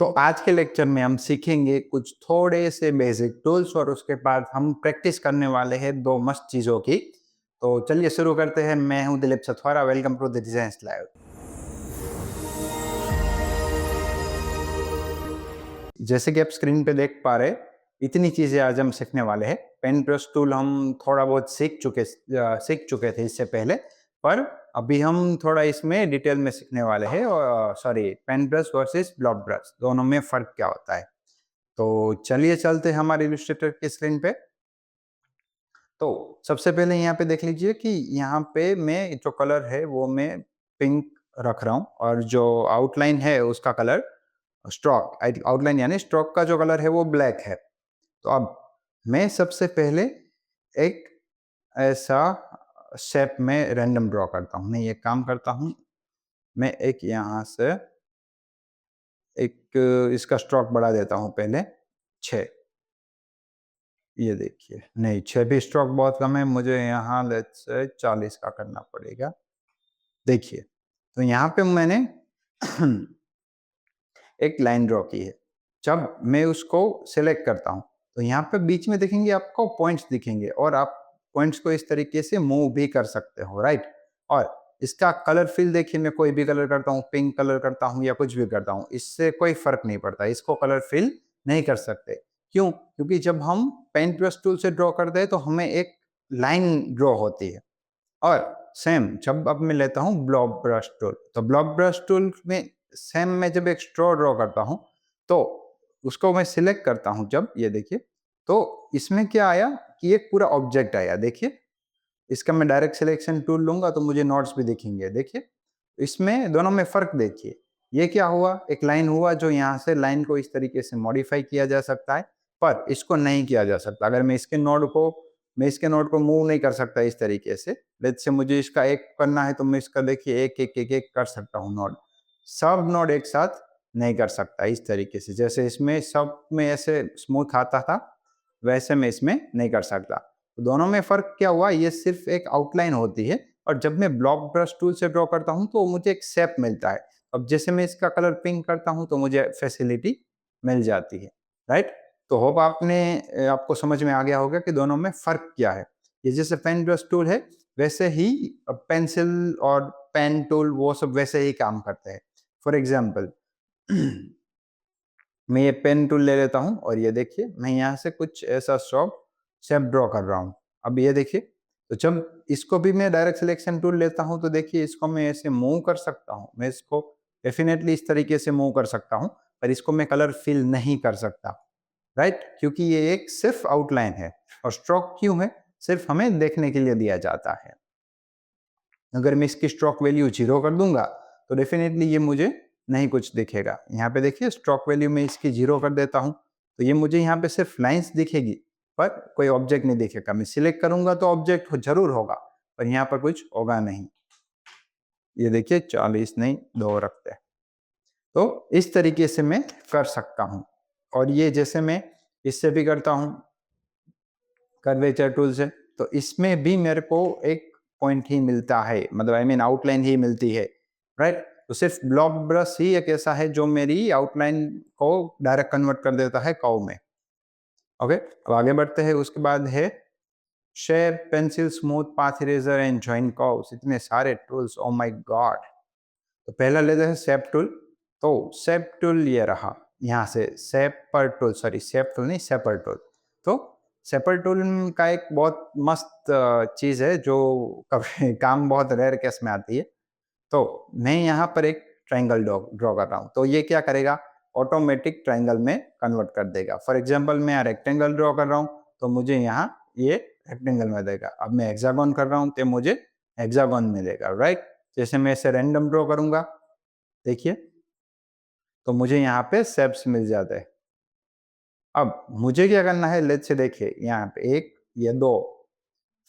तो आज के लेक्चर में हम सीखेंगे कुछ थोड़े से बेसिक टूल्स और उसके बाद हम प्रैक्टिस करने वाले हैं दो मस्त चीज़ों की। तो चलिए शुरू करते हैं। मैं हूं Dilip Sathwara. Welcome to the design live. जैसे कि आप स्क्रीन पे देख पा रहे, इतनी चीज़ें आज हम सीखने वाले हैं। पेन ब्रश टूल हम थोड़ा बहुत सीख चुके थे इससे पहले, पर अभी हम थोड़ा इसमें डिटेल में सीखने वाले हैं। और sorry, pen brush versus block brush दोनों में फ़र्क क्या होता है। तो चलिए चलते हैं हमारे इलस्ट्रेटर की स्क्रीन पे। तो सबसे पहले यहाँ पे देख लीजिए कि यहाँ पे मैं जो कलर है वो मैं पिंक रख रहा हूँ, और जो आउटलाइन है उसका कलर स्ट्रोक आउटलाइन यानी स्ट्रोक का जो कलर है वो ब्लैक है। तो अब मैं सबसे पहले एक ऐसा शेप में रैंडम ड्रॉ करता हूँ। मैं ये काम करता हूँ, मैं एक यहाँ से एक इसका स्ट्रोक बढ़ा देता हूँ पहले 6। ये देखिए, नहीं 6 भी स्ट्रोक बहुत कम है, मुझे यहाँ लेट्स से 40 का करना पड़ेगा। देखिए, तो यहाँ पे मैंने एक लाइन ड्रॉ की है। जब मैं उसको सिलेक्ट करता हूँ तो यहाँ पे बीच में देखेंगे आपको पॉइंट्स दिखेंगे, और आप पॉइंट्स को इस तरीके से मूव भी कर सकते हो, राइट। और इसका कलर फिल देखिए, मैं कोई भी कलर करता हूँ, पिंक कलर करता हूँ या कुछ भी करता हूँ, इससे कोई फर्क नहीं पड़ता। इसको कलर फिल नहीं कर सकते। क्यों? क्योंकि जब हम पेंट ब्रश टूल से ड्रॉ करते हैं तो हमें एक लाइन ड्रॉ होती है। और सेम जब अब मैं लेता हूँ ब्लॉक ब्रश टूल, तो ब्लॉक ब्रश टूल में सेम मैं जब एक स्ट्रॉ ड्रॉ करता हूँ तो उसको मैं सिलेक्ट करता हूँ, जब ये देखिए तो इसमें क्या आया कि एक पूरा ऑब्जेक्ट आया। देखिए, इसका मैं डायरेक्ट सिलेक्शन टूल लूंगा तो मुझे नोट्स भी दिखेंगे। देखिए, इसमें दोनों में फर्क देखिए। ये क्या हुआ, एक लाइन हुआ, जो यहाँ से लाइन को इस तरीके से मॉडिफाई किया जा सकता है, पर इसको नहीं किया जा सकता। अगर मैं इसके नोड को मूव नहीं कर सकता इस तरीके से। लेट्स से मुझे इसका एक करना है तो मैं इसका देखिए एक एक एक एक कर सकता हूँ नोड। सब नोड एक साथ नहीं कर सकता इस तरीके से। जैसे इसमें सब में ऐसे स्मूथ आता था, वैसे मैं इसमें नहीं कर सकता। तो दोनों में फर्क क्या हुआ, ये सिर्फ एक आउटलाइन होती है, और जब मैं ब्लॉक ब्रश टूल से ड्रॉ करता हूँ तो मुझे एक शेप मिलता है। अब जैसे मैं इसका कलर पिंक करता हूँ तो मुझे फैसिलिटी मिल जाती है, राइट। तो होप आपको समझ में आ गया होगा कि दोनों में फर्क क्या है। ये जैसे पेन ब्रश टूल है, वैसे ही पेंसिल और पेन टूल वो सब वैसे ही काम करते हैं। फॉर एग्जाम्पल मैं ये पेन टूल ले लेता हूँ, और ये देखिए मैं यहाँ से कुछ ऐसा शेप ड्रॉ कर रहा हूँ। अब ये देखिए, तो जब इसको भी मैं डायरेक्ट सिलेक्शन टूल लेता हूँ तो देखिए इसको मैं ऐसे मूव कर सकता हूँ। मैं इसको डेफिनेटली इस तरीके से मूव कर सकता हूँ, पर इसको मैं कलर फिल नहीं कर सकता, राइट। क्योंकि ये एक सिर्फ आउटलाइन है। और स्ट्रोक क्यों है? सिर्फ हमें देखने के लिए दिया जाता है। अगर मैं इसकी स्ट्रोक वैल्यू 0 कर दूंगा तो डेफिनेटली ये मुझे नहीं कुछ दिखेगा। यहाँ पे देखिए स्ट्रोक वैल्यू में इसकी 0 कर देता हूँ तो ये मुझे यहाँ पे सिर्फ लाइंस दिखेगी, पर कोई ऑब्जेक्ट नहीं दिखेगा। मैं सिलेक्ट करूंगा तो ऑब्जेक्ट जरूर होगा, पर यहाँ पर कुछ होगा नहीं। ये देखिए 40 नहीं 2 रखते हैं। तो इस तरीके से मैं कर सकता हूँ। और ये जैसे मैं इससे भी करता हूँ कर्वेचर टूल से, तो इसमें भी मेरे को एक पॉइंट ही मिलता है, मतलब आई मीन आउटलाइन ही मिलती है, राइट। तो सिर्फ ब्लॉक ब्रश ही एक ऐसा है जो मेरी आउटलाइन को डायरेक्ट कन्वर्ट कर देता है कर्व में। ओके, अब आगे बढ़ते हैं। उसके बाद है shape, pencil, smooth, path eraser and join curves. इतने सारे टूल्स, ओ माय गॉड। तो पहला लेते हैं शेप टूल। तो शेप टूल ये रहा, यहाँ से shaper tool, sorry shape tool नहीं शेपर टूल। तो शेपर टूल का एक बहुत मस्त चीज़ है जो कभी काम बहुत रेयर केस में आती है। तो मैं यहाँ पर एक ट्रायंगल ड्रॉ कर रहा हूँ, तो ये क्या करेगा, ऑटोमेटिक ट्रायंगल में कन्वर्ट कर देगा। फॉर एग्जांपल मैं यहाँ रेक्टेंगल ड्रॉ कर रहा हूँ तो मुझे यहाँ ये रेक्टेंगल में देगा। अब मैं हेक्सागोन कर रहा हूँ तो मुझे हेक्सागोन में देगा, राइट। जैसे मैं इसे रैंडम ड्रॉ करूंगा, देखिए, तो मुझे यहाँ पे शेप्स मिल जाते हैं। अब मुझे क्या करना है, लेट्स से देखिए यहाँ पे 1, ये 2,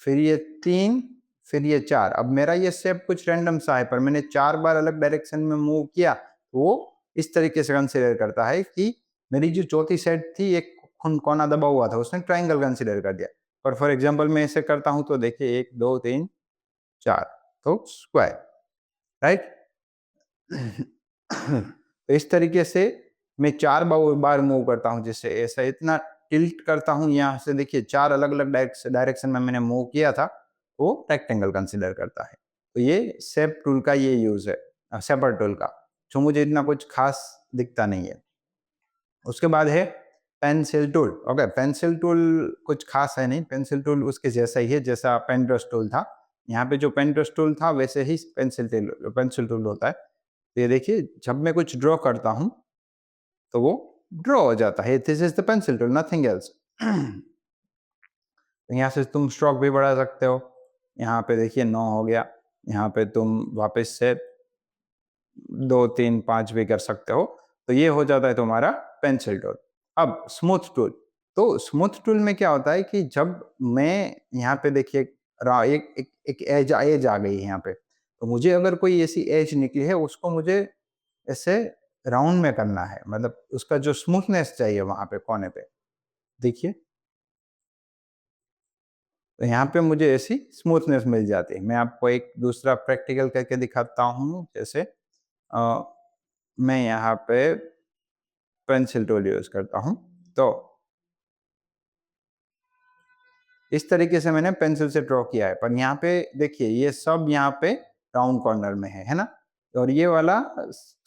फिर ये 3, फिर ये 4। अब मेरा ये शेप कुछ रैंडम सा है, पर मैंने 4 बार अलग डायरेक्शन में मूव किया, वो इस तरीके से कंसीडर करता है कि मेरी जो चौथी साइड थी एक कोना दबा हुआ था, उसने ट्राइंगल कंसीडर कर दिया। पर फॉर एग्जाम्पल मैं ऐसे करता हूँ तो देखिए 1 2 3 4, तो स्क्वायर, राइट। तो इस तरीके से मैं 4 बार मूव करता हूँ, जैसे ऐसा इतना टिल्ट करता हूँ यहाँ से, देखिए 4 अलग-अलग डायरेक्शन में मैंने मूव किया था, वो रेक्टेंगल कंसीडर करता है। तो ये शेप टूल का ये यूज़ है, शेपर टूल का, जो मुझे इतना कुछ खास दिखता नहीं है। उसके बाद है pencil tool. Okay, pencil tool कुछ खास है नहीं, पेंसिल टूल उसके जैसा ही है जैसा पेन ब्रश टूल था। यहाँ पे जो पेन ब्रश टूल था वैसे ही पेंसिल टूल होता है। तो ये देखिए, जब मैं कुछ ड्रॉ करता हूँ तो वो ड्रॉ हो जाता है। This is the pencil tool, nothing else. यहाँ से तुम स्ट्रोक भी बढ़ा सकते हो। यहाँ पे देखिए 9 हो गया। यहाँ पे तुम वापस से 2, 3, 5 भी कर सकते हो। तो ये हो जाता है तुम्हारा पेंसिल टूल। अब स्मूथ टूल। तो स्मूथ टूल में क्या होता है कि जब मैं यहाँ पे देखिए एक एज आ गई है यहाँ पे। तो मुझे अगर कोई ऐसी एज निकली है, उसको मुझे ऐसे राउंड में करना है, मतलब उसका जो स्मूथनेस चाहिए वहाँ पे कोने पे। देखिए, तो यहाँ पे मुझे ऐसी स्मूथनेस मिल जाती है। मैं आपको एक दूसरा प्रैक्टिकल करके दिखाता हूँ। जैसे अ, मैं यहाँ पे पेंसिल टूल यूज़ करता हूँ। तो इस तरीके से मैंने पेंसिल से ड्रॉ किया है, पर यहाँ पे देखिए ये सब यहाँ पे राउंड कॉर्नर में है ना? और ये वाला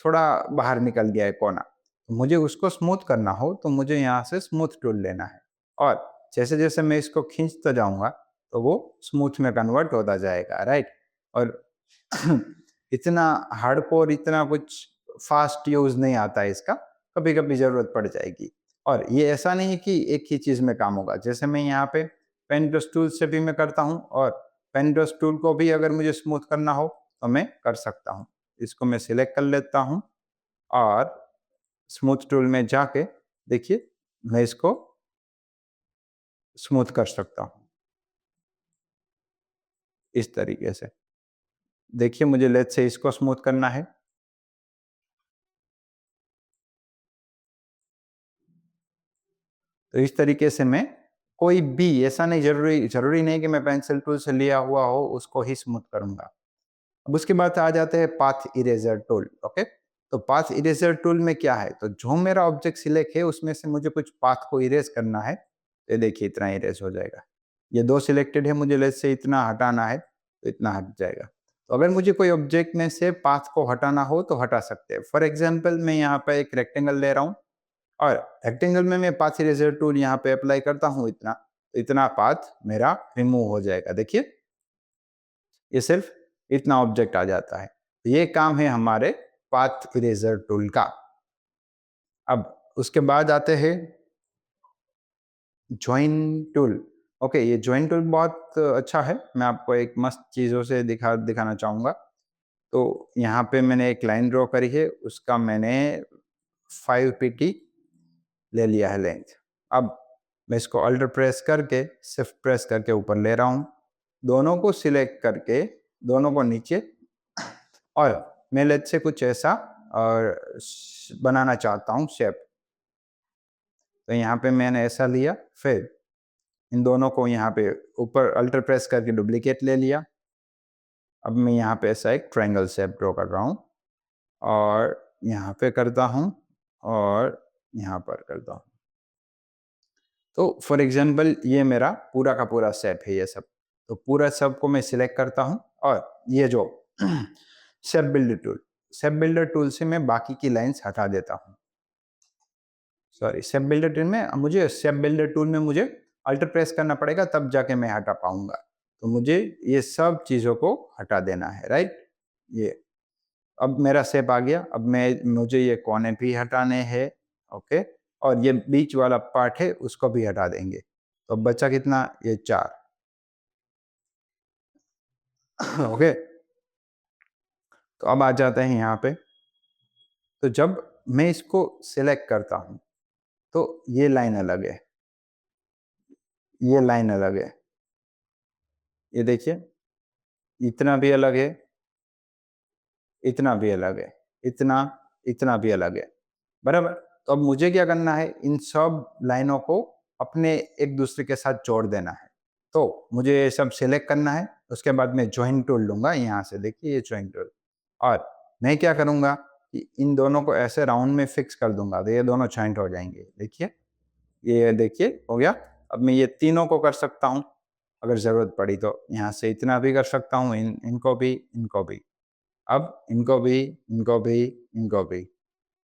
थोड़ा बाहर निकल गया है कोना। तो मुझे उसको स्मूथ करना हो तो मुझे यहाँ से स्मूथ टूल लेना है, और जैसे-जैसे मैं इसको खींचता जाऊँगा तो वो स्मूथ में कन्वर्ट होता जाएगा, राइट? और इतना हार्डकोर, इतना कुछ फास्ट यूज़ नहीं आता है इसका, कभी-कभी ज़रूरत पड़ जाएगी। और ये ऐसा नहीं कि एक ही चीज़ में काम होगा। जैसे मैं यहाँ पे पेन ब्रश टूल से भी मैं करता हूँ, और पेन ब्रश टूल को भी अगर मुझे स्मूथ करना हो तो मैं कर सकता हूँ। इसको मैं सिलेक्ट कर लेता हूँ, और स्मूथ टूल में जाके देखिए मैं इसको स्मूथ कर सकता हूँ इस तरीके से। देखिए, मुझे लेट्स से इसको स्मूथ करना है। तो इस तरीके से मैं कोई भी, ऐसा नहीं, ज़रूरी नहीं कि मैं पेंसिल टूल से लिया हुआ हो उसको ही स्मूथ करूँगा। अब उसके बाद आ जाते हैं पाथ इरेज़र टूल। ओके? तो पाथ इरेज़र टूल में क्या है, तो जो मेरा ऑब्जेक्ट सिलेक्ट है उसमें से मुझे कुछ पाथ को इरेज़ करना है। तो ये देखिए इतना इरेज़ हो जाएगा। ये 2 सिलेक्टेड है, मुझे लेट्स से इतना हटाना है, तो इतना हट जाएगा। तो अगर मुझे कोई ऑब्जेक्ट में से पाथ को हटाना हो तो हटा सकते हैं। फॉर एग्ज़ाम्पल मैं यहाँ पे एक रेक्टेंगल ले रहा हूँ, और रेक्टेंगल में मैं पाथ इरेज़र टूल यहाँ पे अप्लाई करता हूँ इतना, तो इतना पाथ मेरा रिमूव हो जाएगा। देखिए, ये सिर्फ इतना ऑब्जेक्ट आ जाता है। तो ये काम है हमारे पाथ इरेज़र टूल का। अब उसके बाद आते हैं जॉइन टूल। ओके, ये जॉइन टूल बहुत अच्छा है। मैं आपको एक मस्त चीज़ों से दिखाना चाहूँगा। तो यहाँ पे मैंने एक लाइन ड्रॉ करी है, उसका मैंने 5 पीटी ले लिया है लेंथ। अब मैं इसको अल्ट प्रेस करके, शिफ्ट प्रेस करके ऊपर ले रहा हूँ। दोनों को सिलेक्ट करके, दोनों को नीचे, और मैं लेट्स से कुछ ऐसा और बनाना चाहता हूँ शेप। तो यहाँ पे मैंने ऐसा लिया, फिर इन दोनों को यहाँ पे ऊपर अल्ट प्रेस करके डुप्लीकेट ले लिया। अब मैं यहाँ पे ऐसा एक ट्रायंगल शेप ड्रॉ कर रहा हूँ, और यहाँ पे करता हूँ, और यहाँ पर करता हूँ। तो फॉर एग्जांपल ये मेरा पूरा का पूरा शेप है ये सब। तो पूरा सब को मैं सिलेक्ट करता हूँ, और ये जो शेप बिल्डर टूल से मैं बाकी की लाइन्स हटा देता हूँ। सॉरी, शेप बिल्डर टूल में मुझे अल्ट प्रेस करना पड़ेगा, तब जाके मैं हटा पाऊँगा। तो मुझे ये सब चीज़ों को हटा देना है, राइट? ये अब मेरा शेप आ गया। अब मुझे ये कोने भी हटाने हैं, ओके? और ये बीच वाला पार्ट है उसको भी हटा देंगे। तो अब बचा कितना? ये 4। ओके? तो अब आ जाते हैं यहाँ पे। तो जब मैं इसको सिलेक्ट करता हूँ, तो ये लाइन अलग है, ये लाइन अलग है। ये देखिए, इतना भी अलग है, इतना भी अलग है, इतना, इतना भी अलग है, बराबर? तो अब मुझे क्या करना है, इन सब लाइनों को अपने एक-दूसरे के साथ जोड़ देना है। तो मुझे ये सब सिलेक्ट करना है, उसके बाद मैं जॉइन टूल लूँगा यहाँ से, देखिए ये जॉइन टूल, और मैं क्या करूँगा, कि इन दोनों को ऐसे राउंड में फिक्स कर दूंगा तो ये दोनों जॉइंट हो जाएंगे। देखिए, ये देखिए हो गया। अब मैं ये तीनों को कर सकता हूँ, अगर ज़रूरत पड़ी तो यहाँ से इतना भी कर सकता हूँ, इनको भी, इनको भी। अब इनको भी, इनको भी, इनको भी।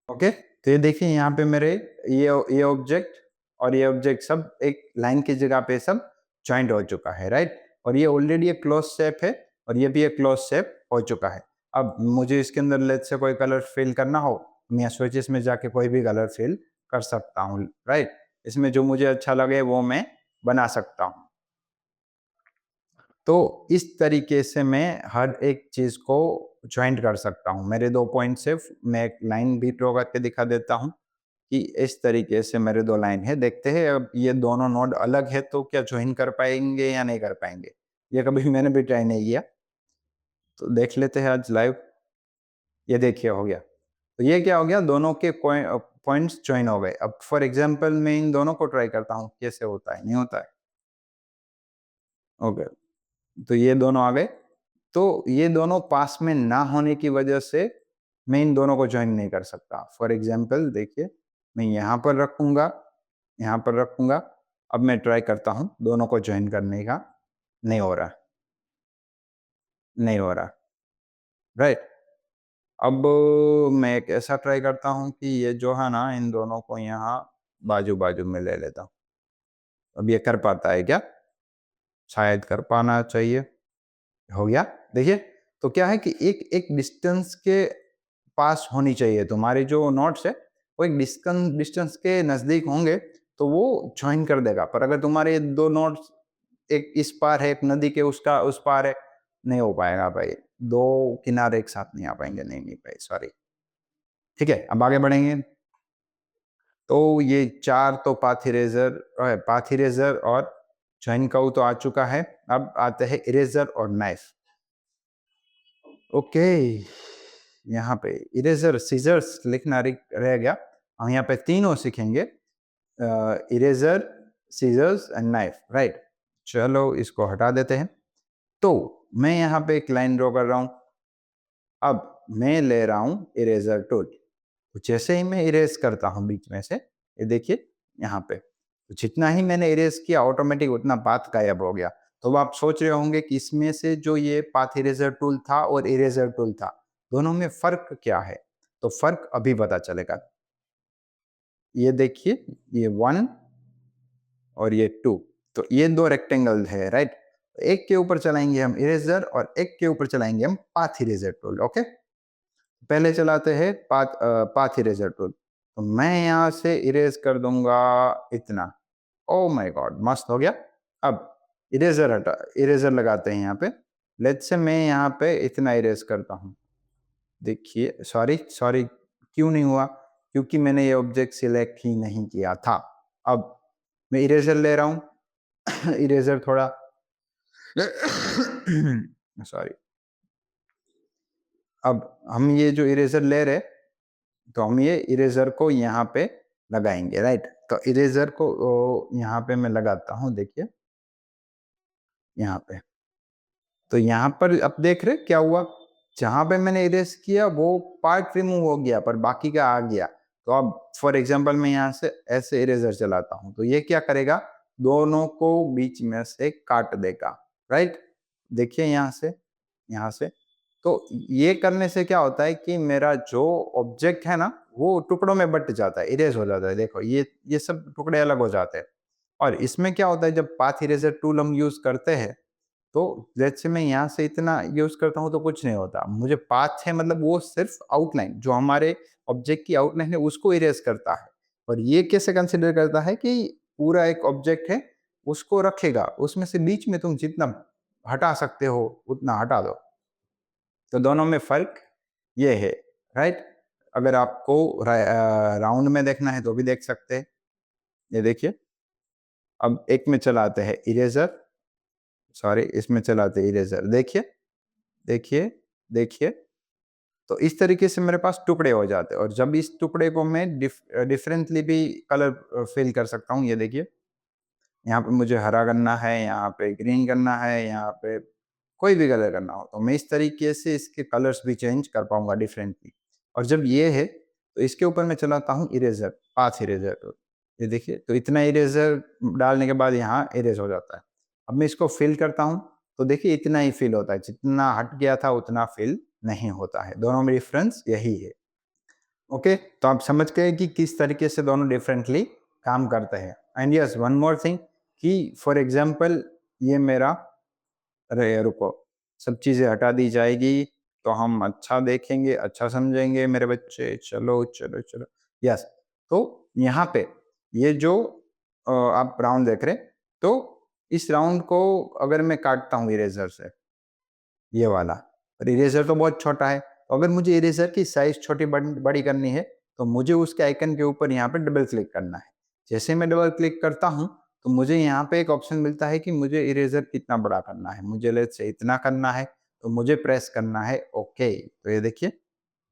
ओके, तो ये देखिए यहाँ पे मेरे ये ऑब्जेक्ट और ये ऑब्जेक्ट सब एक लाइन की जगह पे सब जॉइंट हो चुका है, राइट। और ये ऑलरेडी एक क्लोज शेप है और ये भी एक क्लोज शेप हो चुका है। अब मुझे इसके अंदर लेट से कोई कलर फिल करना हो, मैं स्विचेस में जाके कोई भी कलर फिल कर सकता हूँ, राइट। इसमें जो मुझे अच्छा लगे वो मैं बना सकता हूँ। तो इस तरीके से मैं हर एक चीज़ को जॉइंट कर सकता हूँ। मेरे 2 पॉइंट से मैं एक लाइन भी ड्रॉ करके दिखा देता हूँ कि इस तरीके से मेरे 2 लाइन है। देखते हैं अब ये दोनों नोड अलग है तो क्या जॉइन कर पाएँगे या नहीं कर पाएँगे? ये कभी मैंने भी ट्राई नहीं किया। तो देख लेते हैं आज लाइव। ये देखिए हो गया। तो ये क्या हो गया, दोनों के पॉइंट्स जॉइन हो गए। अब फॉर एग्ज़ाम्पल मैं इन दोनों को ट्राई करता हूँ, कैसे होता है? नहीं होता है। ओके। तो ये दोनों आ गए। तो ये दोनों पास में ना होने की वजह से मैं इन दोनों को जॉइन नहीं कर सकता। फॉर एग्ज़ाम्पल देखिए, मैं यहाँ पर रखूँगा, यहाँ पर रखूँगा। अब मैं ट्राई करता हूँ दोनों को जॉइन करने का, नहीं हो रहा, नहीं हो रहा, राइट। अब मैं एक ऐसा ट्राई करता हूँ कि ये जो है ना, इन दोनों को यहाँ बाजू-बाजू में ले लेता हूँ। अब ये कर पाता है क्या? शायद कर पाना चाहिए। हो गया। देखिए, तो क्या है कि एक एक डिस्टेंस के पास होनी चाहिए, तुम्हारे जो नोट्स है वो एक डिस्टेंस के नज़दीक होंगे तो वो जॉइन कर देगा। पर अगर तुम्हारे 2 नोट्स एक इस पार है, एक नदी के उसका उस पार है, नहीं हो पाएगा भाई। 2 किनारे एक साथ नहीं आ पाएँगे, नहीं भाई, सॉरी। ठीक है, अब आगे बढ़ेंगे। तो ये 4 तो पाथ इरेज़र और जॉइन कर्व तो आ चुका है। अब आते हैं इरेज़र और नाइफ। ओके, यहाँ पे इरेज़र, सीज़र्स लिखना रह गया। हम यहाँ पे तीनों सीखेंगे, eraser, scissors and knife, right. चलो इसको हटा देते हैं। तो मैं यहाँ पे एक लाइन ड्रॉ कर रहा हूँ। अब मैं ले रहा हूँ इरेज़र टूल। तो जैसे ही मैं इरेज़ करता हूँ बीच में से, ये देखिए यहाँ पे, तो जितना ही मैंने इरेज़ किया ऑटोमेटिक उतना पाथ गायब हो गया। तो अब आप सोच रहे होंगे कि इसमें से जो ये पाथ इरेज़र टूल था और इरेज़र टूल था, दोनों में फ़र्क क्या है? तो फ़र्क अभी पता चलेगा। ये देखिए, ये 1 और ये 2, तो ये 2 रेक्टेंगल है, राइट? एक के ऊपर चलाएँगे हम इरेज़र और एक के ऊपर चलाएँगे हम पाथ इरेज़र टूल, ओके? पहले चलाते हैं पाथ इरेज़र टूल। तो मैं यहाँ से इरेज़ कर दूँगा इतना। Oh my God! मस्त हो गया। अब इरेज़र लगाते हैं यहाँ पे। लेट्स से मैं यहाँ पे इतना इरेज़ करता हूँ। देखिए, सॉरी, सॉरी, क्यों नहीं हुआ? क्योंकि मैंने ये ऑब्जेक्ट सिलेक्ट ही नहीं किया था। अब मैं इरेज़र ले रहा हूँ। इरेज़र थोड़ा सॉरी। अब हम ये जो इरेज़र ले रहे, तो हम ये इरेज़र को यहाँ पे लगाएँगे, राइट? तो इरेज़र को यहाँ पे मैं लगाता हूँ, देखिए, यहाँ पे। तो यहाँ पर अब देख रहे क्या हुआ? जहाँ पे मैंने इरेज़ किया वो पार्ट रिमूव हो गया पर बाकी का आ गया। तो अब फॉर एग्ज़ाम्पल मैं यहाँ से ऐसे इरेज़र चलाता हूँ, तो ये क्या करेगा? दोनों को बीच में से काट देगा, राइट? देखिए यहाँ से। तो ये करने से क्या होता है कि मेरा जो ऑब्जेक्ट है ना, वो टुकड़ों में बँट जाता है, इरेज़ हो जाता है। देखो ये सब टुकड़े अलग हो जाते हैं। और इसमें क्या होता है, जब पाथ इरेज़र टूल हम यूज़ करते हैं, तो लेट्स से मैं यहाँ से इतना यूज़ करता हूँ तो कुछ नहीं होता। मुझे पाथ है मतलब वो सिर्फ़ आउटलाइन, जो हमारे ऑब्जेक्ट की आउटलाइन है उसको इरेज़ करता है। और ये कैसे कंसीडर करता है कि पूरा एक ऑब्जेक्ट है, उसको रखेगा, उसमें से बीच में तुम जितना हटा सकते हो उतना हटा दो। तो दोनों में फ़र्क ये है, राइट? अगर आपको राउंड में देखना है तो भी देख सकते हैं। ये देखिए, अब एक में चलाते हैं इरेज़र, सॉरी, इसमें चलाते हैं इरेज़र। देखिए, देखिए, देखिए, तो इस तरीके से मेरे पास टुकड़े हो जाते हैं और जब इस टुकड़े को मैं डिफरेंटली भी कलर फ़िल कर सकता हूँ। ये देखिए, यहाँ पे मुझे हरा करना है, यहाँ पे ग्रीन करना है, यहाँ पे कोई भी कलर करना हो, तो मैं इस तरीके से इसके कलर्स भी चेंज कर पाऊँगा डिफरेंटली। और जब ये है तो इसके ऊपर मैं चलाता हूँ इरेजर, पाथ इरेजर टूल। ये देखिए, तो इतना इरेजर डालने के बाद यहाँ इरेज हो जाता है। अब मैं इसको फिल करता हूँ तो देखिए इतना ही फिल होता है, जितना हट गया था उतना फिल नहीं होता है। दोनों में डिफरेंस यही है। ओके, तो आप समझ गए कि किस तरीके से दोनों डिफरेंटली काम करते हैं। And yes, one more thing कि फॉर एग्जांपल ये मेरा, अरे रुको, सब चीज़ें हटा दी जाएगी तो हम अच्छा देखेंगे, अच्छा समझेंगे मेरे बच्चे। चलो, चलो, चलो। यस, तो यहाँ पे ये जो आप राउंड देख रहे हैं, तो इस राउंड को अगर मैं काटता हूँ इरेज़र से, ये वाला, और इरेज़र तो बहुत छोटा है, तो अगर मुझे इरेज़र की साइज़ छोटी बड़ी करनी है, तो मुझे उसके आइकन के ऊपर यहाँ पे डबल क्लिक करना है। जैसे मैं डबल क्लिक करता हूँ, तो मुझे यहाँ पे एक ऑप्शन मिलता है कि मुझे इरेज़र कितना बड़ा करना है। मुझे लेट्स से इतना करना है, तो मुझे प्रेस करना है ओके, तो ये देखिए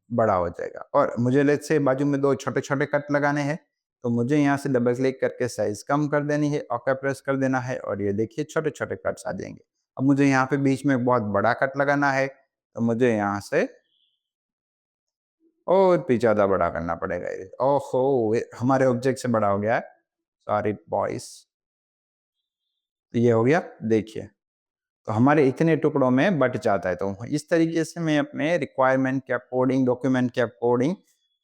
बड़ा हो जाएगा। और मुझे लेट्स से बाजू में 2 छोटे-छोटे कट लगाने हैं, तो मुझे यहाँ से डबल क्लिक करके साइज़ कम कर देनी है, ओके प्रेस कर देना है और ये देखिए छोटे-छोटे कट्स आ जाएँगे। अब मुझे यहाँ पे बीच में बहुत बड़ा कट लगाना है, तो मुझे यहाँ से और भी ज़्यादा बड़ा करना पड़ेगा ये। ओहो! ये हमारे ऑब्जेक्ट से बड़ा हो गया है। Sorry boys. तो ये हो गया, देखिए। तो हमारे इतने टुकड़ों में बँट जाता है। तो इस तरीके से मैं अपने रिक्वायरमेंट के अकॉर्डिंग, डॉक्यूमेंट के अकॉर्डिंग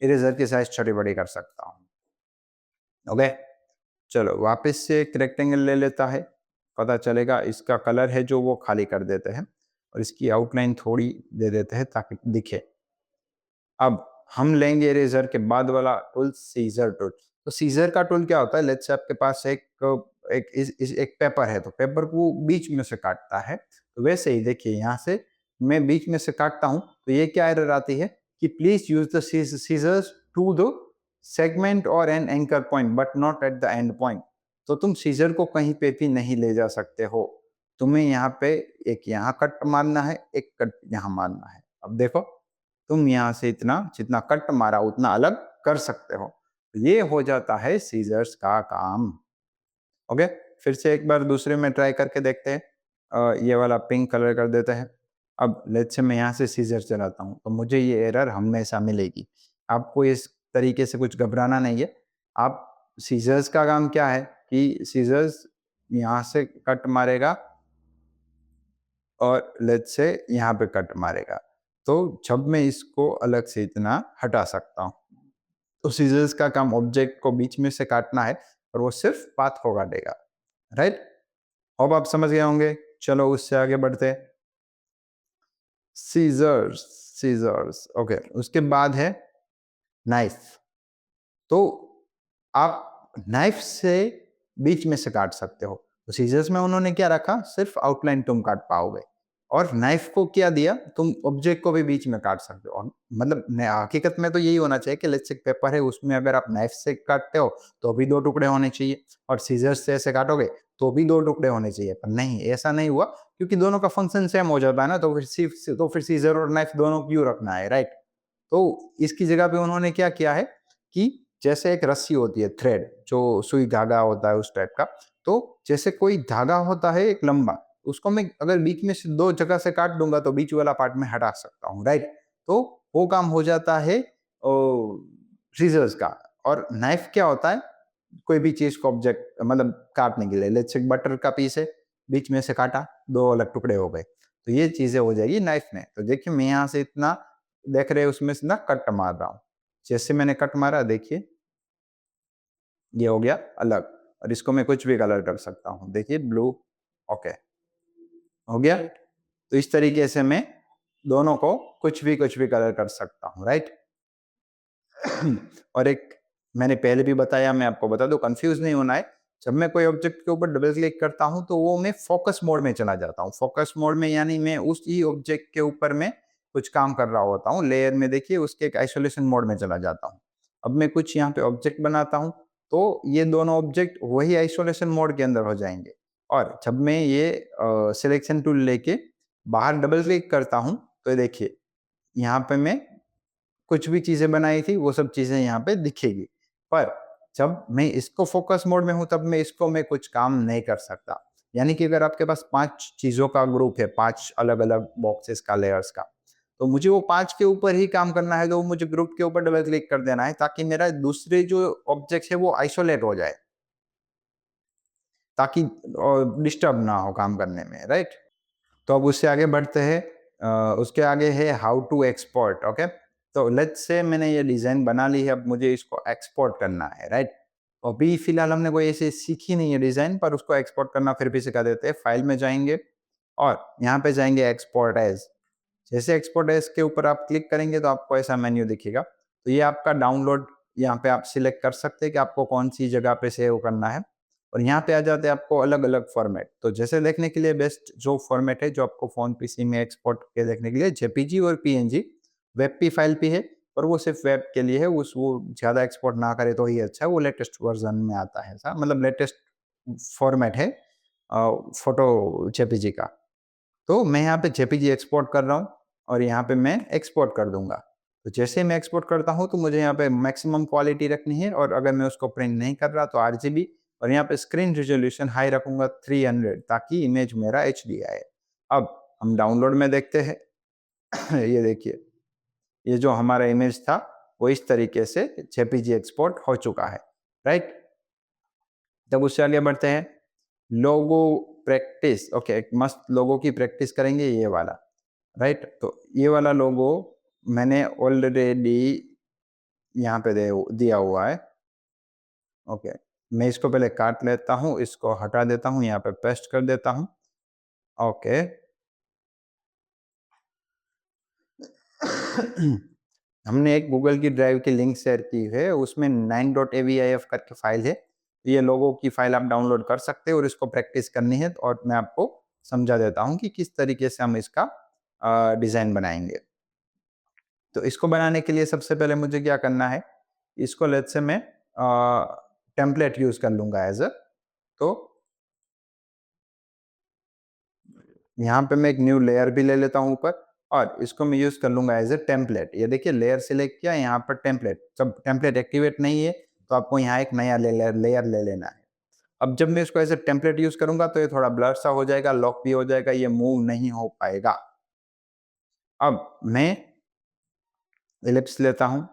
इरेज़र की साइज़ छोटी-बड़ी कर सकता हूँ। ओके? चलो वापस से एक रेक्टेंगल ले लेता है। पता चलेगा इसका कलर है जो वो खाली कर देते हैं और इसकी आउटलाइन थोड़ी दे देते हैं ताकि दिखे। अब हम लेंगे इरेज़र के बाद वाला टूल, सीज़र टूल। तो सीज़र का टूल क्या होता है, लेट्स से आपके पास एक इस एक पेपर है, तो पेपर को बीच में से काटता है। तो वैसे ही देखिए यहाँ से मैं बीच में से काटता हूँ, तो ये क्या एरर आती है कि please use the scissors to the segment और an anchor point but not at the end point. तो तुम सीज़र को कहीं पे भी नहीं ले जा सकते हो। तुम्हें यहाँ पे एक यहाँ कट मारना है, एक कट यहाँ मारना है। अब देखो, तुम यहाँ से इतना जितना कट मारा उतना अलग कर सकते हो। ये हो जाता है सीज़र्स का काम। ओके, फिर से एक बार दूसरे में ट्राई करके देखते हैं। ये वाला पिंक कलर कर देते हैं। अब लेट्स से मैं यहाँ से सीज़र चलाता हूँ, तो मुझे ये एरर हमेशा मिलेगी। आपको इस तरीके से कुछ घबराना नहीं है। आप सीज़र्स का काम क्या है कि सीज़र्स यहाँ से कट मारेगा और लेट्स से यहाँ पे कट मारेगा। तो जब मैं इसको अलग से इतना हटा सकता हूँ। तो सीज़र्स का काम ऑब्जेक्ट को बीच में से काटना है और वो सिर्फ पाथ को काटेगा, राइट? अब आप समझ गए होंगे। चलो उससे आगे बढ़ते हैं। सीज़र्स, सीज़र्स ओके, उसके बाद है नाइफ। तो आप नाइफ से बीच में से काट सकते हो। तो सीज़र्स में उन्होंने क्या रखा, सिर्फ आउटलाइन तुम काट पाओगे और नाइफ को क्या दिया, तुम ऑब्जेक्ट को भी बीच में काट सकते हो। और मतलब हकीकत में तो यही होना चाहिए कि लेट्स से पेपर है, उसमें अगर आप नाइफ से काटते हो तो भी 2 टुकड़े होने चाहिए और सीज़र्स से ऐसे काटोगे तो भी 2 टुकड़े होने चाहिए। पर नहीं, ऐसा नहीं हुआ क्योंकि दोनों का फंक्शन सेम हो जाता है ना, तो फिर सीज़र और नाइफ दोनों क्यों रखना है, राइट? तो इसकी जगह पे उन्होंने क्या किया है कि जैसे एक रस्सी होती है, थ्रेड, जो सुई धागा होता है उस टाइप का। तो जैसे कोई धागा होता है एक लंबा, उसको मैं अगर बीच में से 2 जगह से काट दूंगा तो बीच वाला पार्ट में हटा सकता हूँ, राइट? तो वो काम हो जाता है सीजर्स का। और नाइफ क्या होता है, कोई भी चीज को ऑब्जेक्ट मतलब काटने के लिए, लेट्स से बटर का पीस है, बीच में से काटा, 2 अलग टुकड़े हो गए। तो ये चीजें हो जाएगी नाइफ में। तो देखिए मैं यहाँ से इतना देख रहे हैं उसमें से ना कट मार रहा हूँ। जैसे मैंने कट मारा देखिए, ये हो गया अलग और इसको मैं कुछ भी कलर कर सकता हूँ। देखिए ब्लू, ओके, हो गया। तो इस तरीके से मैं दोनों को कुछ भी कलर कर सकता हूँ, राइट? और एक मैंने पहले भी बताया, मैं आपको बता दूं, कंफ्यूज नहीं होना है। जब मैं कोई ऑब्जेक्ट के ऊपर डबल क्लिक करता हूं तो वो मैं फोकस मोड में चला जाता हूँ। फोकस मोड में यानी मैं उस ही ऑब्जेक्ट के ऊपर में कुछ काम कर रहा होता हूँ। लेयर में देखिए उसके एक आइसोलेशन मोड में चला जाता हूँ। अब मैं कुछ यहाँ पे ऑब्जेक्ट बनाता हूँ तो ये दोनों ऑब्जेक्ट वही आइसोलेशन मोड के अंदर हो जाएंगे। और जब मैं ये सिलेक्शन टूल लेके बाहर डबल क्लिक करता हूँ तो देखिए यहाँ पे मैं कुछ भी चीज़ें बनाई थी, वो सब चीज़ें यहाँ पे दिखेगी। पर जब मैं इसको फ़ोकस मोड में हूँ, तब मैं कुछ काम नहीं कर सकता। यानी कि अगर आपके पास 5 चीज़ों का ग्रुप है, 5 अलग-अलग बॉक्सेस का, लेयर्स का, तो मुझे वो 5 के ऊपर ही काम करना है, तो मुझे ग्रुप के ऊपर डबल क्लिक कर देना है ताकि मेरा दूसरे जो ऑब्जेक्ट है वो आइसोलेट हो जाए, ताकि डिस्टर्ब ना हो काम करने में, राइट? तो अब उससे आगे बढ़ते हैं। उसके आगे है हाउ टू एक्सपोर्ट, ओके? तो लेट्स से मैंने ये डिज़ाइन बना ली है, अब मुझे इसको एक्सपोर्ट करना है, राइट? अभी फ़िलहाल हमने कोई ऐसे सीखी नहीं है डिज़ाइन, पर उसको एक्सपोर्ट करना फिर भी सिखा देते हैं। फाइल में जाएँगे और यहाँ पे जाएँगे एक्सपोर्ट एज़। जैसे एक्सपोर्ट एज़ के ऊपर आप क्लिक करेंगे तो आपको ऐसा मेन्यू दिखेगा। तो ये आपका डाउनलोड, यहाँ पे आप सिलेक्ट कर सकते हैं कि आपको कौन-सी जगह पे सेव करना है। और यहाँ पे आ जाते हैं आपको अलग-अलग फॉर्मेट। तो जैसे देखने के लिए बेस्ट जो फॉर्मेट है, जो आपको फ़ोन पीसी में एक्सपोर्ट के देखने के लिए जेपीजी और पीएनजी, वेबपी फाइल भी है, पर वो सिर्फ़ वेब के लिए है, उस वो ज़्यादा एक्सपोर्ट ना करे तो ही अच्छा है, वो लेटेस्ट वर्ज़न में आता है ऐसा, मतलब लेटेस्ट फॉर्मेट है फ़ोटो जेपीजी का। तो मैं यहाँ पे जेपीजी एक्सपोर्ट कर रहा हूँ और यहाँ पे मैं एक्सपोर्ट कर दूँगा। तो जैसे मैं एक्सपोर्ट करता हूँ तो मुझे यहाँ पे मैक्सिमम क्वालिटी रखनी है, और अगर मैं उसको प्रिंट नहीं कर रहा तो आरजीबी, और यहाँ पे स्क्रीन रिज़ॉल्यूशन हाई रखूँगा 300, ताकि इमेज मेरा एचडी आए। अब हम डाउनलोड में देखते हैं। ये देखिए, ये जो हमारा इमेज था वो इस तरीके से जेपीजी एक्सपोर्ट हो चुका है, राइट? तब उससे आगे बढ़ते हैं। लोगो प्रैक्टिस, ओके, एक मस्त लोगो की प्रैक्टिस करेंगे, ये वाला, राइट? तो ये वाला लोगो मैंने ऑलरेडी यहाँ पे दे दिया हुआ है, ओके। मैं इसको पहले काट लेता हूँ, इसको हटा देता हूँ, यहाँ पे पेस्ट कर देता हूँ, ओके। हमने एक गूगल की ड्राइव की लिंक शेयर की है, उसमें 9.avif करके फाइल है। ये लोगों की फाइल आप डाउनलोड कर सकते हो और इसको प्रैक्टिस करनी है, और मैं आपको समझा देता हूँ कि किस तरीके से हम इसका डिज़ाइन बनाएँगे। तो इसको बनाने के लिए सबसे पहले मुझे क्या करना है, इसको लेट्स से मैं टेम्पलेट यूज़ कर लूँगा एज़ अ। तो यहाँ पे मैं एक न्यू लेयर भी ले लेता हूँ ऊपर, और इसको मैं यूज़ कर लूँगा एज़ अ टेम्पलेट। ये देखिए, लेयर सिलेक्ट किया, यहाँ पर टेम्पलेट, जब टेम्पलेट एक्टिवेट नहीं है तो आपको यहाँ एक नया लेयर ले लेना है। अब जब मैं इसको एज़ अ टेम्पलेट यूज़ करूँगा तो ये थोड़ा ब्लर सा हो जाएगा, लॉक भी हो जाएगा, ये मूव नहीं हो पाएगा। अब मैं एलिप्स लेता हूँ,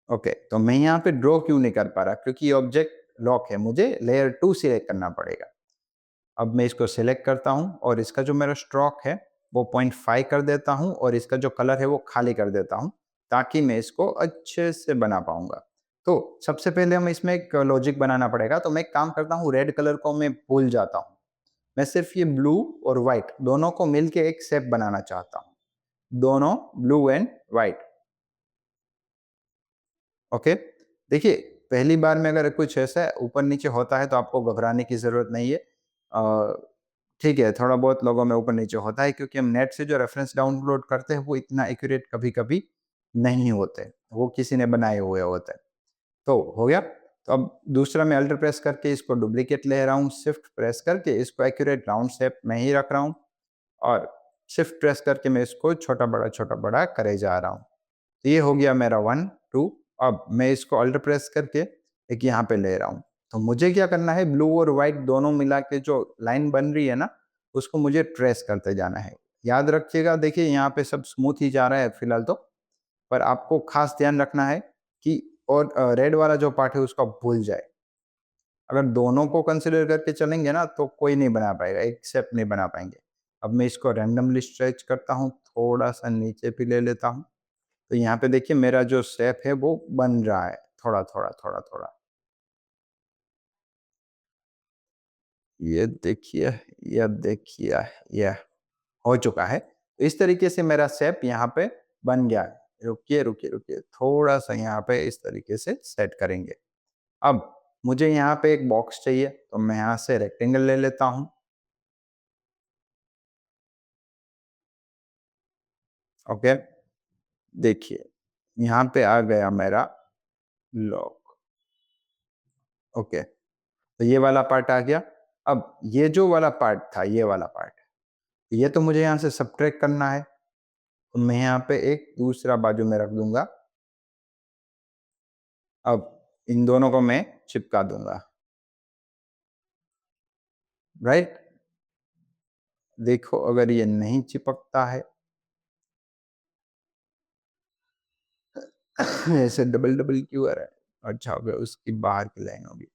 ओके। तो मैं यहाँ पे ड्रॉ क्यों नहीं कर पा रहा? क्योंकि ये ऑब्जेक्ट लॉक है, मुझे लेयर 2 सिलेक्ट करना पड़ेगा। अब मैं इसको सिलेक्ट करता हूँ और इसका जो मेरा स्ट्रोक है वो 0.5 कर देता हूँ, और इसका जो कलर है वो खाली कर देता हूँ, ताकि मैं इसको अच्छे से बना पाऊँगा। तो सबसे पहले हमें इसमें एक लॉजिक बनाना पड़ेगा, तो मैं एक काम करता हूँ, रेड कलर को मैं भूल जाता हूँ। मैं सिर्फ़ ये ब्लू और व्हाइट दोनों को मिलके एक शेप बनाना चाहता हूँ। दोनों ब्लू एंड व्हाइट, ओके। देखिए, पहली बार में अगर कुछ ऐसा ऊपर-नीचे होता है तो आपको घबराने की ज़रूरत नहीं है। ठीक है, थोड़ा बहुत लोगों में ऊपर-नीचे होता है, क्योंकि हम नेट से जो रेफ़रेंस डाउनलोड करते हैं वो इतना एक्यूरेट कभी-कभी नहीं होते। वो किसी ने बनाए हुए होते हैं। तो हो गया? तो अब दूसरा मैं अल्ट प्रेस करके इसको डुप्लीकेट ले रहा हूँ, शिफ्ट प्रेस करके इसको एक्यूरेट राउंड शेप में ही रख रहा हूँ, और शिफ्ट प्रेस करके मैं इसको छोटा-बड़ा करे जा रहा हूँ। तो ये हो गया मेरा 1, 2। अब मैं इसको अल्ट प्रेस करके एक यहाँ पे ले रहा हूँ। तो मुझे क्या करना है, ब्लू और व्हाइट दोनों मिला के जो लाइन बन रही है ना, उसको मुझे ट्रेस करते जाना है। याद रखिएगा, देखिए यहाँ पे सब स्मूथ ही जा रहा है फिलहाल तो, पर आपको खास ध्यान रखना है कि और रेड वाला जो पार्ट है उसको भूल जाए। अगर दोनों को कंसीडर करके चलेंगे ना तो कोई नहीं बना पाएगा, एक शेप नहीं बना पाएँगे। अब मैं इसको रैंडमली स्ट्रेच करता हूँ, थोड़ा-सा नीचे भी ले लेता हूँ। तो यहाँ पे देखिए मेरा जो शेप है वो बन रहा है, थोड़ा-थोड़ा, थोड़ा-थोड़ा। ये देखिए, ये देखिए, ये हो चुका है। तो इस तरीके से मेरा शेप यहाँ पे बन गया है। रुकिए, थोड़ा-सा यहाँ पे इस तरीके से सेट करेंगे। अब मुझे यहाँ पे एक बॉक्स चाहिए, तो मैं यहाँ से रेक्टेंगल ले लेता हूँ, ओके। देखिए, यहाँ पे आ गया मेरा लॉक, ओके। तो ये वाला पार्ट आ गया। अब ये जो वाला पार्ट था, ये वाला पार्ट, ये तो मुझे यहाँ से सब्ट्रैक्ट करना है। तो मैं यहाँ पे एक दूसरा बाजू में रख दूँगा। अब इन दोनों को मैं चिपका दूँगा, राइट? देखो, अगर ये नहीं चिपकता है ऐसे डबल डबल क्यों आ रहा है? अच्छा हो गया, उसकी बाहर की लाइन होगी।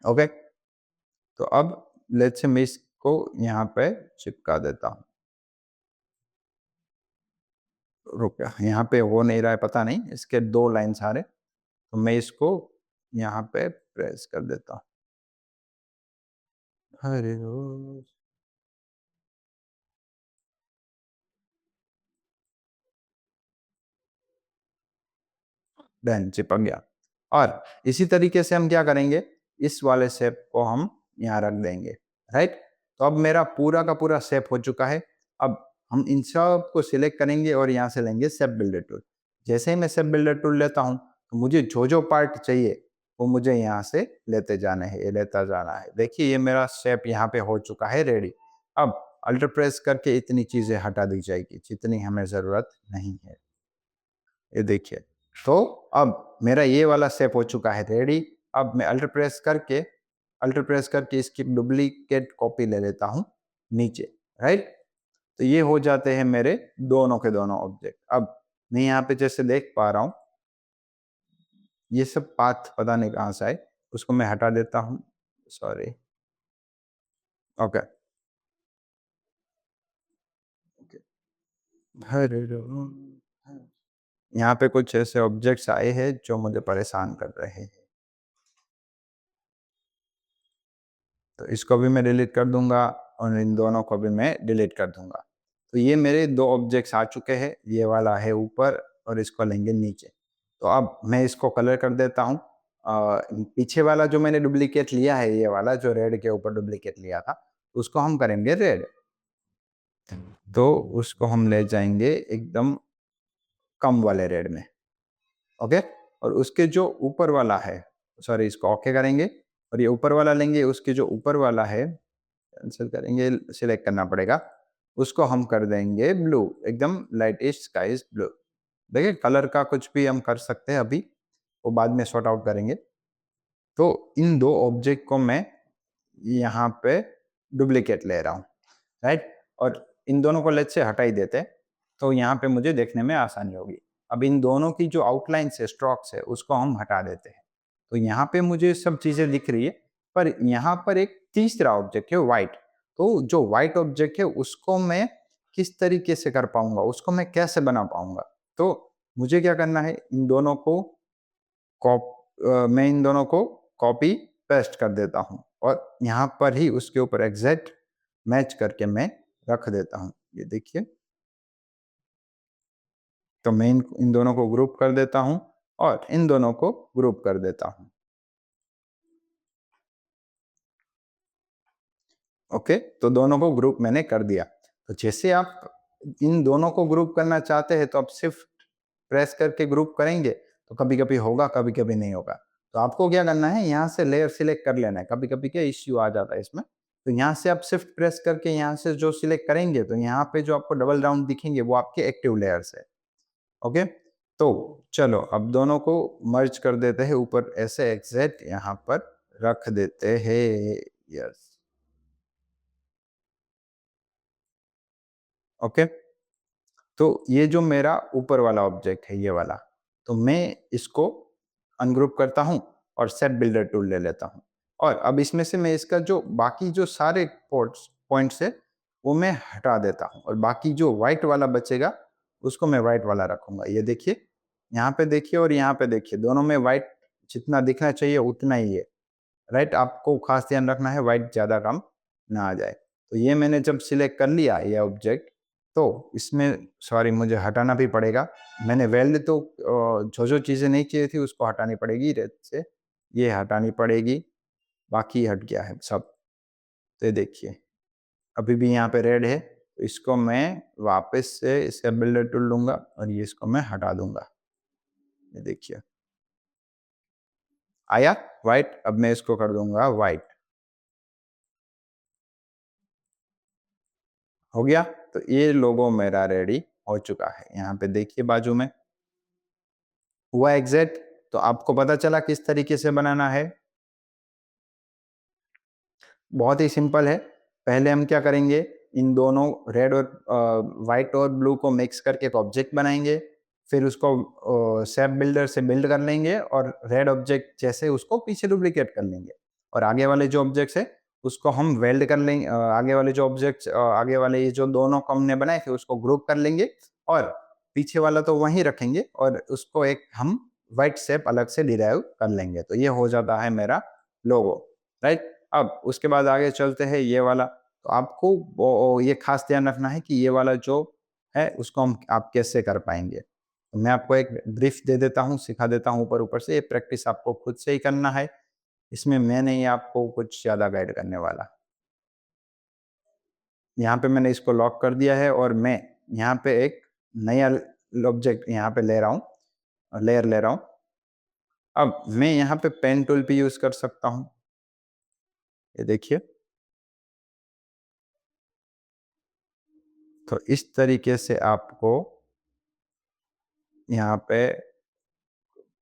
ओके, तो अब लेट्स से मैं इसको यहाँ पे चिपका देता हूँ। रुक गया, यहाँ पे हो नहीं रहा है, पता नहीं, इसके 2 लाइन्स आ रहे, तो मैं इसको यहाँ पे प्रेस कर देता हूँ। हरे रोज़ डन, चिपक गया। और इसी तरीके से हम क्या करेंगे, इस वाले शेप को हम यहाँ रख देंगे, राइट? तो अब मेरा पूरा का पूरा शेप हो चुका है। अब हम इन सब को सिलेक्ट करेंगे और यहाँ से लेंगे शेप बिल्डर टूल। जैसे ही मैं शेप बिल्डर टूल लेता हूँ, तो मुझे जो-जो पार्ट चाहिए, वो मुझे यहाँ से लेते जाना है, ये लेता जाना है। देखिए ये मेरा शेप यहाँ पे हो चुका है रेडी। अब अल्टर प्रेस करके इतनी चीज़ें हटा दी जाएगी, जितनी हमें ज़रूरत नहीं है। ये देखिए, तो अब मेरा ये वाला शेप हो चुका है रेडी। अब मैं अल्टर प्रेस करके इसकी डुप्लीकेट कॉपी ले लेता हूँ नीचे, राइट? तो ये हो जाते हैं मेरे दोनों के दोनों ऑब्जेक्ट। अब मैं यहाँ पे जैसे देख पा रहा हूँ, ये सब पाथ पता नहीं कहाँ से आए, उसको मैं हटा देता हूँ, sorry. Okay, okay. Hare Ram, यहाँ पे कुछ ऐसे ऑब्जेक्ट्स आए हैं जो मुझे परेशान कर रहे हैं। तो इसको भी मैं डिलीट कर दूँगा और इन दोनों को भी मैं डिलीट कर दूँगा। तो ये मेरे 2 ऑब्जेक्ट्स आ चुके हैं, ये वाला है ऊपर और इसको लेंगे नीचे। तो अब मैं इसको कलर कर देता हूँ। पीछे वाला जो मैंने डुप्लीकेट लिया है, ये वाला जो रेड के ऊपर डुप्लीकेट लिया था, उसको हम करेंगे रेड। तो उसको हम ले जाएँगे एकदम कम वाले रेड में, ओके? और उसके जो ऊपर वाला है, सॉरी, इसको ओके करेंगे और ये ऊपर वाला लेंगे, उसके जो ऊपर वाला है कैंसल करेंगे, सिलेक्ट करना पड़ेगा। उसको हम कर देंगे ब्लू, एकदम लाइटिश स्काईज़ ब्लू। देखिए कलर का कुछ भी हम कर सकते हैं अभी, वो बाद में सॉर्ट आउट करेंगे। तो इन 2 ऑब्जेक्ट को मैं यहाँ पे डुप्लीकेट ले रहा हूँ, राइट? और इन दोनों को लेट्स से हटा ही देते हैं, तो यहाँ पे मुझे देखने में आसानी होगी। अब इन दोनों की जो आउटलाइन्स है, स्ट्रोक्स है, उसको हम हटा देते हैं। तो यहाँ पे मुझे सब चीज़ें दिख रही है, पर यहाँ पर एक तीसरा ऑब्जेक्ट है व्हाइट। तो जो व्हाइट ऑब्जेक्ट है उसको मैं किस तरीके से कर पाऊँगा, उसको मैं कैसे बना पाऊँगा? तो मुझे क्या करना है, इन दोनों को मैं इन दोनों को कॉपी पेस्ट कर देता हूँ और यहाँ पर ही उसके ऊपर एग्जैक्ट मैच करके मैं रख देता हूँ। ये देखिए, तो मैं इन दोनों को ग्रुप कर देता हूँ और इन दोनों को ग्रुप कर देता हूँ। ओके, तो दोनों को ग्रुप मैंने कर दिया। तो जैसे आप इन दोनों को ग्रुप करना चाहते हैं, तो आप शिफ्ट प्रेस करके ग्रुप करेंगे, तो कभी-कभी होगा, कभी-कभी नहीं होगा। तो आपको क्या करना है, यहाँ से लेयर सिलेक्ट कर लेना है। कभी-कभी क्या इश्यू आ जाता है इसमें। तो यहाँ से आप शिफ्ट प्रेस करके यहाँ से जो सिलेक्ट करेंगे, तो यहाँ पे जो आपको डबल राउंड दिखेंगे, वो आपके एक्टिव लेयर्स है। ओके? तो चलो अब दोनों को मर्ज कर देते हैं, ऊपर ऐसे एग्ज़ैक्ट यहाँ पर रख देते हैं। Yes, okay? तो ये जो मेरा ऊपर वाला ऑब्जेक्ट है, ये वाला, तो मैं इसको अनग्रुप करता हूँ और सेट बिल्डर टूल ले लेता हूँ। और अब इसमें से मैं इसका जो बाकी जो सारे पॉइंट्स है, वो मैं हटा देता हूँ और बाकी जो व्हाइट वाला बचेगा, उसको मैं व्हाइट वाला रखूँगा। ये देखिए, यहाँ पे देखिए और यहाँ पे देखिए, दोनों में व्हाइट जितना दिखना चाहिए उतना ही है। राइट? आपको खास ध्यान रखना है व्हाइट ज़्यादा कम ना आ जाए। तो ये मैंने जब सिलेक्ट कर लिया ये ऑब्जेक्ट, तो इसमें सॉरी मुझे हटाना भी पड़ेगा। मैंने वेल्ड तो जो-जो चीज़ें नहीं चाहिए थी उसको हटानी पड़ेगी रेड से, ये हटानी पड़ेगी, बाकी हट गया है सब। तो ये देखिए, अभी भी यहाँ पे रेड है, तो इसको मैं वापस से इसका बिल्डर टूल लूँगा और ये इसको मैं हटा दूँगा। ये देखिए, आया व्हाइट, अब मैं इसको कर दूँगा व्हाइट। हो गया? तो ये लोगो मेरा रेडी हो चुका है। यहाँ पे देखिए बाजू में हुआ एग्ज़ैक्ट। तो आपको पता चला किस तरीके से बनाना है? बहुत ही सिंपल है। पहले हम क्या करेंगे, इन दोनों रेड और व्हाइट और ब्लू को मिक्स करके एक ऑब्जेक्ट बनाएँगे। फिर उसको शेप बिल्डर से बिल्ड कर लेंगे और रेड ऑब्जेक्ट जैसे उसको पीछे डुप्लीकेट कर लेंगे और आगे वाले जो ऑब्जेक्ट्स है उसको हम वेल्ड कर लेंगे। आगे वाले जो ऑब्जेक्ट्स आगे वाले ये जो दोनों को हमने बनाए थे उसको ग्रुप कर लेंगे और पीछे वाला तो वहीं रखेंगे और उसको एक हम व्हाइट शेप अलग से डिराइव कर लेंगे। तो ये हो जाता है मेरा लोगो, राइट। अब उसके बाद आगे चलते हैं ये वाला। तो आपको ये खास ध्यान रखना है कि ये वाला जो है उसको हम आप कैसे कर पाएंगे। तो मैं आपको एक ब्रीफ दे देता हूँ, सिखा देता हूँ ऊपर-ऊपर से। ये प्रैक्टिस आपको खुद से ही करना है। इसमें मैं नहीं आपको कुछ ज़्यादा गाइड करने वाला। यहाँ पे मैंने इसको लॉक कर दिया है और मैं यहाँ पे एक नया ऑब्जेक्ट यहाँ पे ले रहा हूँ, लेयर ले रहा हूँ। अब मैं यहाँ पे पेन टूल भी यूज़ कर सकता हूँ। ये देखिए। तो इस तरीके से आपको यहाँ पे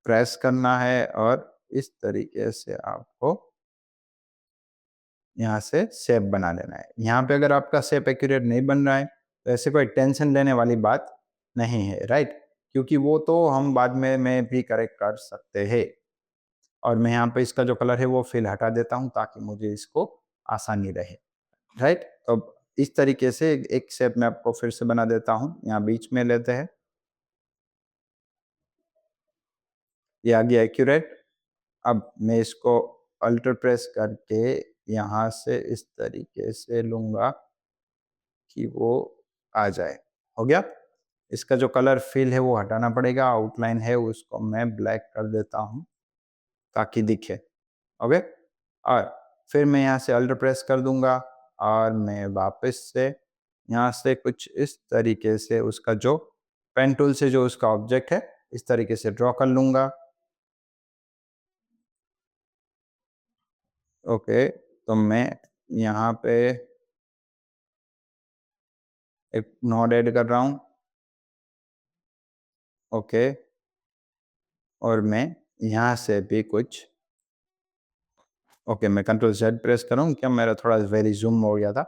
प्रेस करना है और इस तरीके से आपको यहाँ से शेप बना लेना है। यहाँ पे अगर आपका शेप एक्यूरेट नहीं बन रहा है तो ऐसे कोई टेंशन लेने वाली बात नहीं है, राइट? क्योंकि वो तो हम बाद में भी करेक्ट कर सकते हैं। और मैं यहाँ पे इसका जो कलर है वो फिल हटा देता हूँ ताकि मुझे इसको आसानी रहे, राइट? तो अब इस तरीके से एक शेप मैं आपको फिर से बना देता हूँ। यहाँ बीच में लेते हैं। ये आ गया एक्यूरेट। अब मैं इसको अल्टर प्रेस करके यहाँ से इस तरीके से लूँगा कि वो आ जाए। हो गया? इसका जो कलर फिल है वो हटाना पड़ेगा, आउटलाइन है उसको मैं ब्लैक कर देता हूँ ताकि दिखे। ओके? और फिर मैं यहाँ से अल्टर प्रेस कर दूँगा और मैं वापस से यहाँ से कुछ इस तरीके से उसका जो पेन टूल से जो उसका ऑब्जेक्ट है, इस तरीके से ड्रॉ कर लूँगा। ओके, तो मैं यहाँ पे एक नोड ऐड कर रहा हूँ। ओके, और मैं यहाँ से भी कुछ ओके, मैं कंट्रोल ज़ेड प्रेस कर रहा हूँ, क्या मेरा थोड़ा वेरी ज़ूम हो गया था।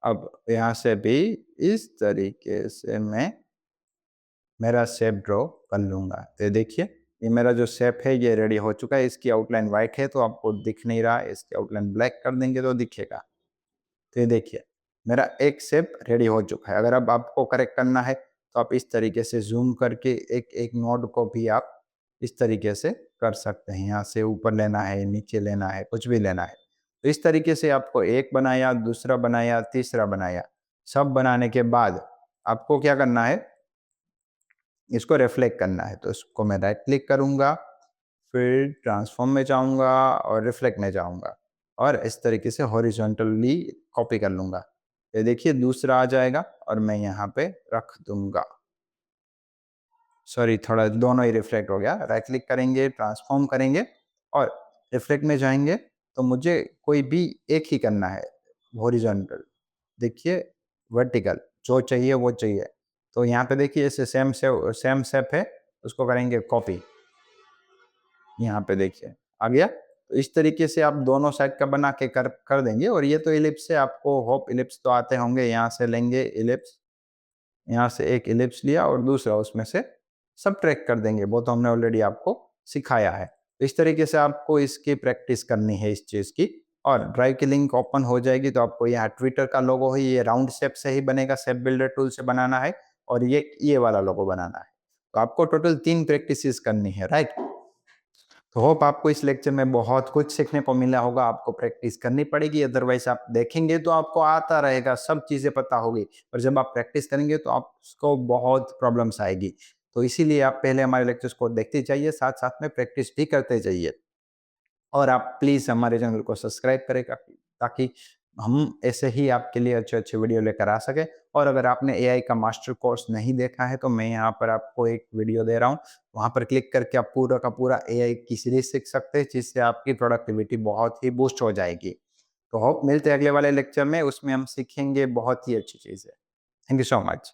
अब यहाँ से भी इस तरीके से मैं मेरा शेप ड्रॉ कर लूँगा। तो ये देखिए, ये मेरा जो शेप है ये रेडी हो चुका है। इसकी आउटलाइन व्हाइट है तो आपको दिख नहीं रहा है, इसकी आउटलाइन ब्लैक कर देंगे तो दिखेगा। तो ये देखिए, मेरा एक शेप रेडी हो चुका है। अगर अब आपको करेक्ट करना है तो आप इस तरीके से ज़ूम करके एक नोड को भी आप इस तरीके से कर सकते हैं। यहाँ से ऊपर लेना है, नीचे लेना है, कुछ भी लेना है। तो इस तरीके से आपको एक बनाया, दूसरा बनाया, तीसरा बनाया। सब बनाने के बाद आपको क्या करना है, इसको रिफ्लेक्ट करना है। तो इसको मैं राइट क्लिक करूँगा, फिर ट्रांसफॉर्म में जाऊँगा और रिफ्लेक्ट में जाऊँगा और इस तरीके से हॉरिजॉन्टली कॉपी कर लूँगा। ये देखिए दूसरा आ जाएगा और मैं यहाँ पे रख दूँगा। सॉरी, थोड़ा दोनों ही रिफ्लेक्ट हो गया। राइट क्लिक करेंगे, ट्रांसफॉर्म करेंगे और रिफ्लेक्ट में जाएँगे तो मुझे कोई भी एक ही करना है, हॉरिजॉन्टल। देखिए वर्टिकल जो चाहिए वो चाहिए। तो यहाँ पे देखिए इसे सेम शेप है, उसको करेंगे कॉपी। यहाँ पे देखिए आ गया। तो इस तरीके से आप दोनों साइड का बना के कर देंगे और ये तो इलिप्स है, आपको होप इलिप्स तो आते होंगे। यहाँ से लेंगे इलिप्स, यहाँ से एक इलिप्स लिया और दूसरा उसमें से सबट्रैक्ट कर देंगे। वो तो हमने ऑलरेडी आपको सिखाया है। तो इस तरीके से आपको इसकी प्रैक्टिस करनी है इस चीज़ की। और ड्राइव की लिंक ओपन हो जाएगी तो आपको यहाँ ट्विटर का लोगो है, ये राउंड शेप से ही बनेगा, शेप बिल्डर टूल से बनाना है और ये वाला लोगो बनाना है। तो आपको टोटल 3 प्रैक्टिसेस करनी है, राइट? तो होप आपको इस लेक्चर में बहुत कुछ सीखने को मिला होगा। आपको प्रैक्टिस करनी पड़ेगी, अदरवाइज आप देखेंगे तो आपको आता रहेगा, सब चीज़ें पता होगी और जब आप प्रैक्टिस करेंगे तो आपको बहुत प्रॉब्लम्स आएगी। तो इसीलिए आप पहले हमारे लेक्चर्स को देखते जाइए, साथ-साथ में प्रैक्टिस भी करते जाइए। और आप प्लीज़ हमारे चैनल को सब्सक्राइब करें ताकि हम ऐसे ही आपके लिए अच्छे-अच्छे वीडियो लेकर आ सकें। और अगर आपने एआई का मास्टर कोर्स नहीं देखा है तो मैं यहाँ पर आपको एक वीडियो दे रहा हूँ। वहाँ पर क्लिक करके आप पूरा का पूरा एआई की सीरीज़ सीख सकते हैं, जिससे आपकी प्रोडक्टिविटी बहुत ही बूस्ट हो जाएगी। तो होप मिलते हैं अगले वाले लेक्चर में, उसमें हम सीखेंगे बहुत ही अच्छी चीज़ें। Thank you so much.